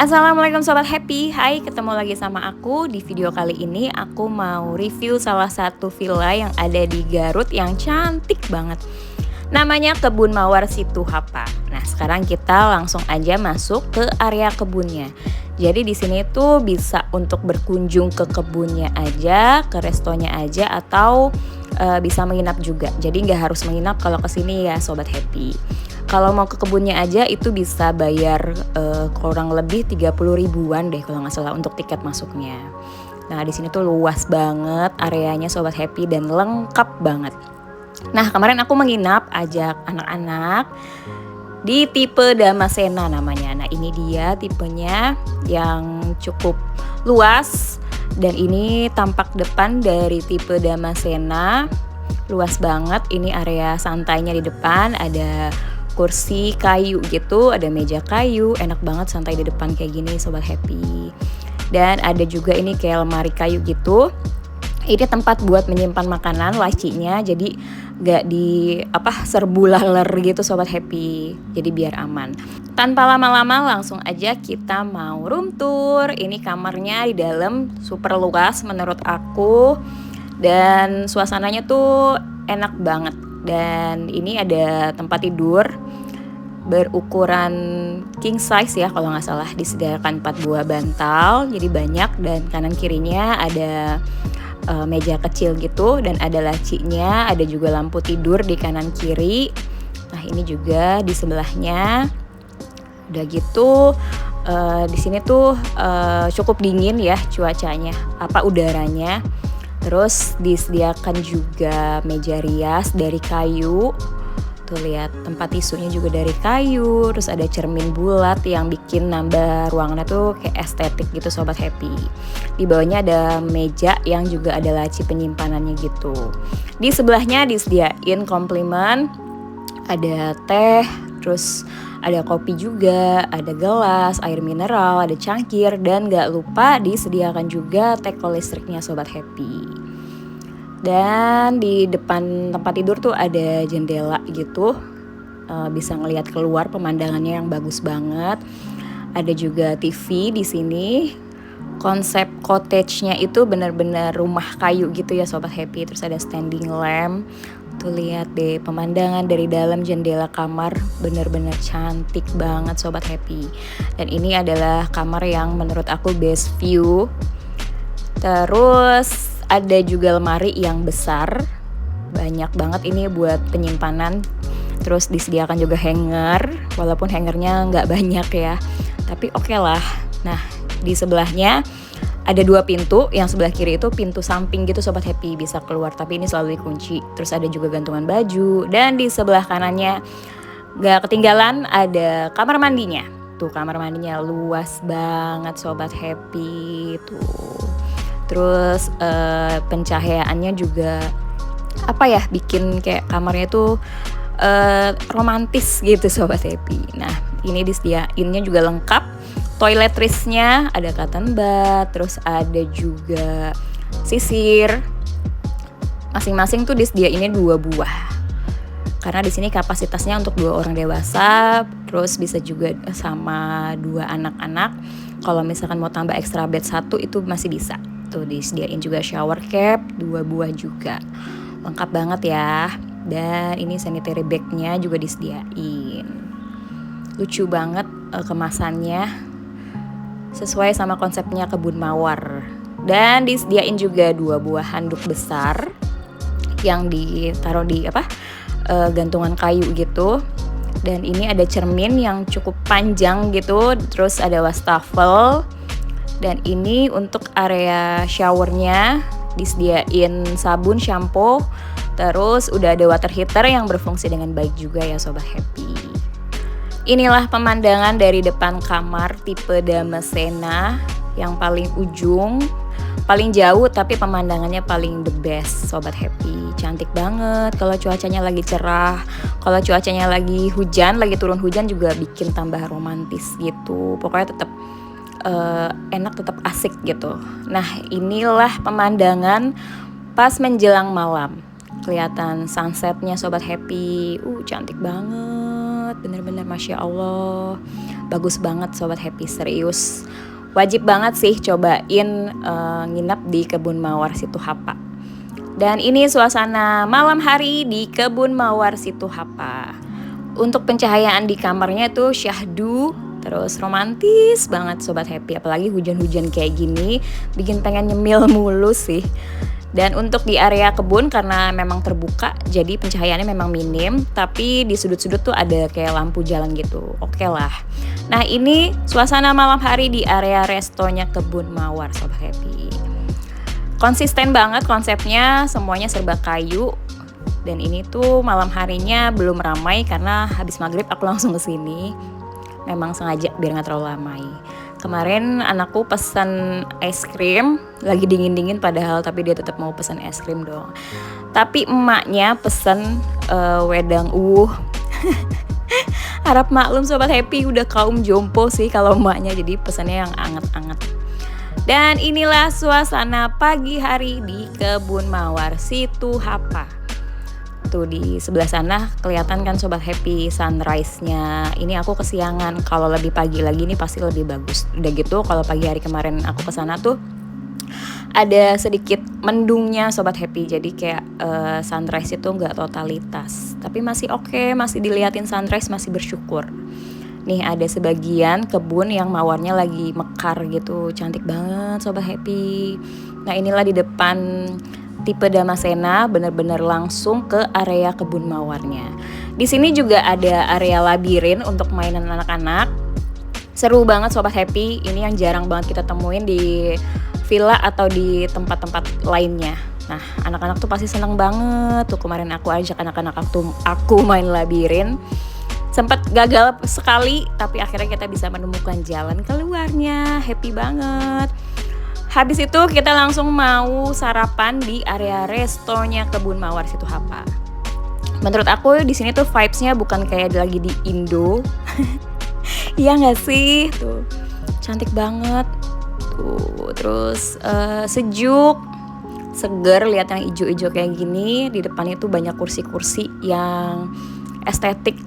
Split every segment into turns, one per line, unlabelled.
Assalamualaikum Sobat Happy. Hai, ketemu lagi sama aku. Di video kali ini aku mau review salah satu villa yang ada di Garut yang cantik banget. Namanya Kebun Mawar Situ Hapa. Nah, sekarang kita langsung aja masuk ke area kebunnya. Jadi di sini tuh bisa untuk berkunjung ke kebunnya aja, ke restonya aja, atau bisa menginap juga. Jadi nggak harus menginap kalau kesini ya Sobat Happy. Kalau mau ke kebunnya aja itu bisa bayar kurang lebih 30 ribuan deh kalau nggak salah untuk tiket masuknya. Nah di sini tuh luas banget areanya Sobat Happy dan lengkap banget. Nah kemarin aku menginap ajak anak-anak di tipe Damascena namanya. Nah ini dia tipenya yang cukup luas dan ini tampak depan dari tipe Damascena. Luas banget, ini area santainya di depan, ada kursi kayu gitu, ada meja kayu, enak banget santai di depan kayak gini Sobat Happy. Dan ada juga ini kayak lemari kayu gitu. Ini tempat buat menyimpan makanan lacinya, jadi gak di serbu laler gitu Sobat Happy. Jadi biar aman. Tanpa lama-lama langsung aja kita mau room tour. Ini kamarnya di dalam super luas menurut aku. Dan suasananya tuh enak banget. Dan ini ada tempat tidur berukuran king size ya kalau nggak salah, disediakan 4 buah bantal jadi banyak, dan kanan kirinya ada meja kecil gitu dan ada lacinya, ada juga lampu tidur di kanan kiri. Nah ini juga di sebelahnya. Udah gitu di sini tuh cukup dingin ya cuacanya, udaranya. Terus disediakan juga meja rias dari kayu. Tuh lihat, tempat tisunya juga dari kayu. Terus ada cermin bulat yang bikin nambah ruangannya tuh kayak estetik gitu Sobat Happy. Di bawahnya ada meja yang juga ada laci penyimpanannya gitu. Di sebelahnya disediain komplimen, ada teh, terus ada kopi juga, ada gelas, air mineral, ada cangkir, dan gak lupa disediakan juga teko listriknya Sobat Happy. Dan di depan tempat tidur tuh ada jendela gitu, bisa ngelihat keluar, pemandangannya yang bagus banget. Ada juga TV di sini. Konsep cottage-nya itu benar-benar rumah kayu gitu ya Sobat Happy. Terus ada standing lamp. Tuh lihat deh pemandangan dari dalam jendela kamar, benar-benar cantik banget Sobat Happy. Dan ini adalah kamar yang menurut aku best view. Terus ada juga lemari yang besar, banyak banget ini buat penyimpanan. Terus disediakan juga hanger, walaupun hangernya nggak banyak ya, tapi oke lah. Nah di sebelahnya ada 2 pintu, yang sebelah kiri itu pintu samping gitu Sobat Happy, bisa keluar tapi ini selalu dikunci. Terus ada juga gantungan baju, dan di sebelah kanannya gak ketinggalan ada kamar mandinya. Tuh kamar mandinya luas banget Sobat Happy tuh. Terus pencahayaannya juga bikin kayak kamarnya tuh romantis gitu Sobat Happy. Nah ini disediainnya juga lengkap. Toiletrisnya ada cotton bud, terus ada juga sisir. Masing-masing tuh disediainnya 2 buah. Karena di sini kapasitasnya untuk 2 orang dewasa, terus bisa juga sama 2 anak-anak. Kalau misalkan mau tambah extra bed 1 itu masih bisa. Tuh disediain juga shower cap 2 buah juga. Lengkap banget ya. Dan ini sanitary bag-nya juga disediain. Lucu banget kemasannya, sesuai sama konsepnya kebun mawar. Dan disediain juga 2 buah handuk besar yang ditaruh di gantungan kayu gitu. Dan ini ada cermin yang cukup panjang gitu. Terus ada wastafel. Dan ini untuk area showernya disediain sabun, shampoo. Terus udah ada water heater yang berfungsi dengan baik juga ya Sobat Happy. Inilah pemandangan dari depan kamar tipe Damascena yang paling ujung, paling jauh tapi pemandangannya paling the best Sobat Happy. Cantik banget kalau cuacanya lagi cerah. Kalau cuacanya lagi hujan, lagi turun hujan juga bikin tambah romantis gitu. Pokoknya tetap enak, tetap asik gitu. Nah inilah pemandangan pas menjelang malam. Kelihatan sunsetnya Sobat Happy. Cantik banget, bener-bener Masya Allah. bagus banget Sobat Happy, serius. Wajib banget sih cobain nginep di Kebun Mawar Situhapa. Dan ini suasana malam hari di Kebun Mawar Situhapa. Untuk pencahayaan di kamarnya tuh syahdu, terus romantis banget Sobat Happy. Apalagi hujan-hujan kayak gini, bikin pengen nyemil mulu sih. Dan untuk di area kebun karena memang terbuka, jadi pencahayaannya memang minim, tapi di sudut-sudut tuh ada kayak lampu jalan gitu. Oke lah. Nah ini suasana malam hari di area restonya Kebun Mawar Sobat Happy. Konsisten banget konsepnya, semuanya serba kayu. Dan ini tuh malam harinya belum ramai karena habis maghrib aku langsung kesini. Memang sengaja biar gak terlalu ramai. Kemarin anakku pesan es krim, lagi dingin-dingin padahal, tapi dia tetap mau pesan es krim dong. Tapi emaknya pesan wedang Harap maklum Sobat Happy, udah kaum jompo sih kalau emaknya, jadi pesannya yang anget-anget. Dan inilah suasana pagi hari di Kebun Mawar Situhapa. Tuh di sebelah sana kelihatan kan Sobat Happy sunrise-nya. Ini aku kesiangan, kalau lebih pagi lagi ini pasti lebih bagus. Udah gitu kalau pagi hari kemarin aku kesana tuh ada sedikit mendungnya Sobat Happy. Jadi kayak sunrise itu nggak totalitas, tapi masih oke, masih diliatin sunrise, masih bersyukur. Nih ada sebagian kebun yang mawarnya lagi mekar gitu, cantik banget Sobat Happy. Nah inilah di depan tipe Damasena, benar-benar langsung ke area kebun mawarnya. Di sini juga ada area labirin untuk mainan anak-anak. Seru banget Sobat Happy, ini yang jarang banget kita temuin di villa atau di tempat-tempat lainnya. Nah, anak-anak tuh pasti seneng banget. Tuh kemarin aku ajak anak-anak aku main labirin. Sempat gagal sekali, tapi akhirnya kita bisa menemukan jalan keluarnya. Happy banget. Habis itu kita langsung mau sarapan di area restonya Kebun Mawar Situhapa. Menurut aku di sini tuh vibes-nya bukan kayak lagi di Indo. Iya nggak sih? Tuh cantik banget. Tuh terus sejuk, seger, lihat yang hijau-hijau kayak gini. Di depannya tuh banyak kursi-kursi yang estetik.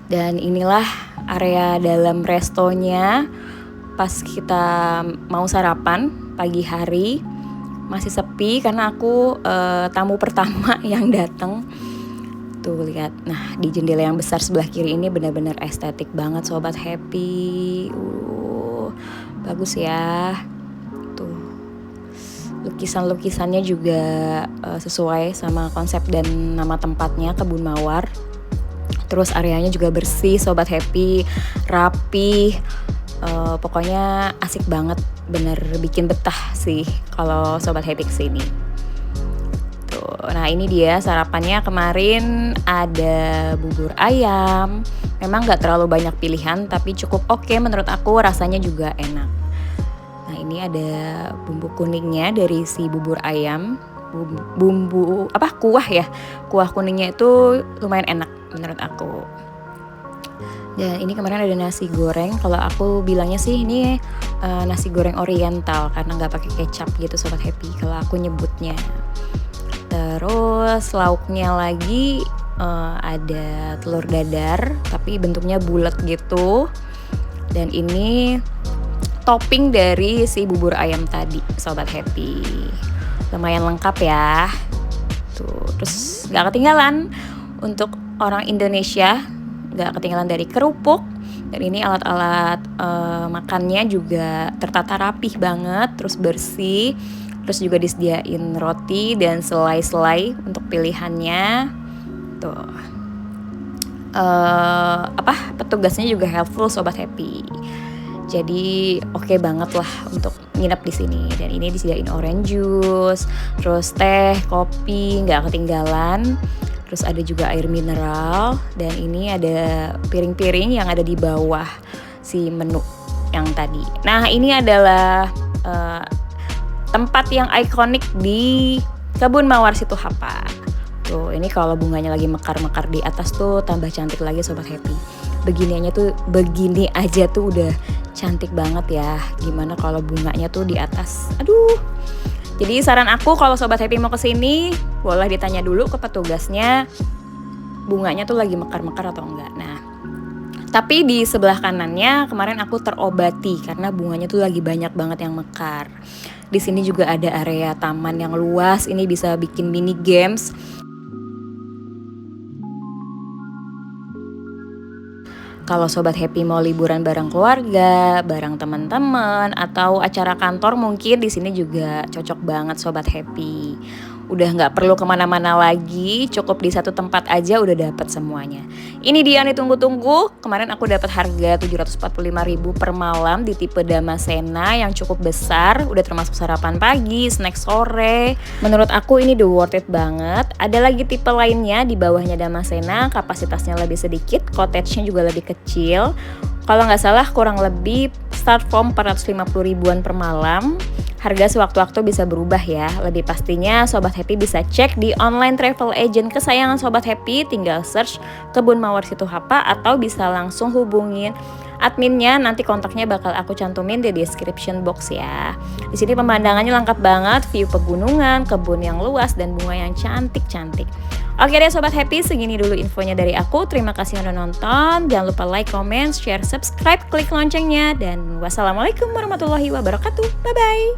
Dan inilah area dalam restonya. Pas kita mau sarapan pagi hari masih sepi karena aku tamu pertama yang datang. Tuh lihat, nah di jendela yang besar sebelah kiri ini benar-benar estetik banget Sobat Happy. Bagus ya. Tuh lukisan-lukisannya juga sesuai sama konsep dan nama tempatnya, Kebun Mawar. Terus areanya juga bersih Sobat Happy, rapi. Pokoknya asik banget, bener bikin betah sih kalau Sobat Happy kesini. Tuh, nah ini dia sarapannya kemarin ada bubur ayam. Memang nggak terlalu banyak pilihan, tapi cukup oke menurut aku, rasanya juga enak. Nah ini ada bumbu kuningnya dari si bubur ayam, kuah kuningnya itu lumayan enak menurut aku. Dan ini kemarin ada nasi goreng. Kalau aku bilangnya sih ini nasi goreng oriental karena nggak pakai kecap gitu Sobat Happy kalau aku nyebutnya. Terus lauknya lagi ada telur dadar tapi bentuknya bulat gitu. Dan ini topping dari si bubur ayam tadi Sobat Happy. Lumayan lengkap ya. Tuh, terus nggak ketinggalan untuk orang Indonesia. Gak ketinggalan dari kerupuk. Dan ini alat-alat makannya juga tertata rapih banget, terus bersih. Terus juga disediain roti dan selai-selai untuk pilihannya. Tuh petugasnya juga helpful Sobat Happy. Jadi oke banget lah untuk nginep di sini. Dan ini disediain orange juice, terus teh, kopi, nggak ketinggalan. Terus ada juga air mineral, dan ini ada piring-piring yang ada di bawah si menu yang tadi. Nah ini adalah tempat yang ikonik di Kebun Mawar Situhapa. Tuh ini kalau bunganya lagi mekar-mekar di atas tuh tambah cantik lagi Sobat Happy. Begini aja tuh udah cantik banget ya. Gimana kalau bunganya tuh di atas? Aduh. Jadi saran aku kalau Sobat Happy mau kesini, boleh ditanya dulu ke petugasnya bunganya tuh lagi mekar-mekar atau enggak. Nah, Tapi di sebelah kanannya kemarin aku terobati karena bunganya tuh lagi banyak banget yang mekar. Di sini juga ada area taman yang luas, ini bisa bikin mini games. Kalau sobat happy mau liburan bareng keluarga, bareng teman-teman, atau acara kantor mungkin di sini juga cocok banget sobat happy. Udah nggak perlu kemana-mana lagi, cukup di satu tempat aja udah dapet semuanya. Ini dia yang ditunggu-tunggu. Kemarin aku dapat harga 745.000 per malam di tipe Damasena yang cukup besar, udah termasuk sarapan pagi, snack sore. Menurut aku ini the worth it banget. Ada lagi tipe lainnya di bawahnya Damasena, kapasitasnya lebih sedikit, cottage-nya juga lebih kecil. Kalau nggak salah kurang lebih start from 450 ribuan per malam. Harga sewaktu-waktu bisa berubah ya. Lebih pastinya Sobat Happy bisa cek di online travel agent kesayangan Sobat Happy. Tinggal search Kebun Mawar Situhapa atau bisa langsung hubungin adminnya. Nanti kontaknya bakal aku cantumin di description box ya. Di sini pemandangannya lengkap banget, view pegunungan, kebun yang luas dan bunga yang cantik-cantik. Oke deh Sobat Happy, segini dulu infonya dari aku. Terima kasih udah nonton. Jangan lupa like, comment, share, subscribe, klik loncengnya. Dan wassalamualaikum warahmatullahi wabarakatuh. Bye-bye.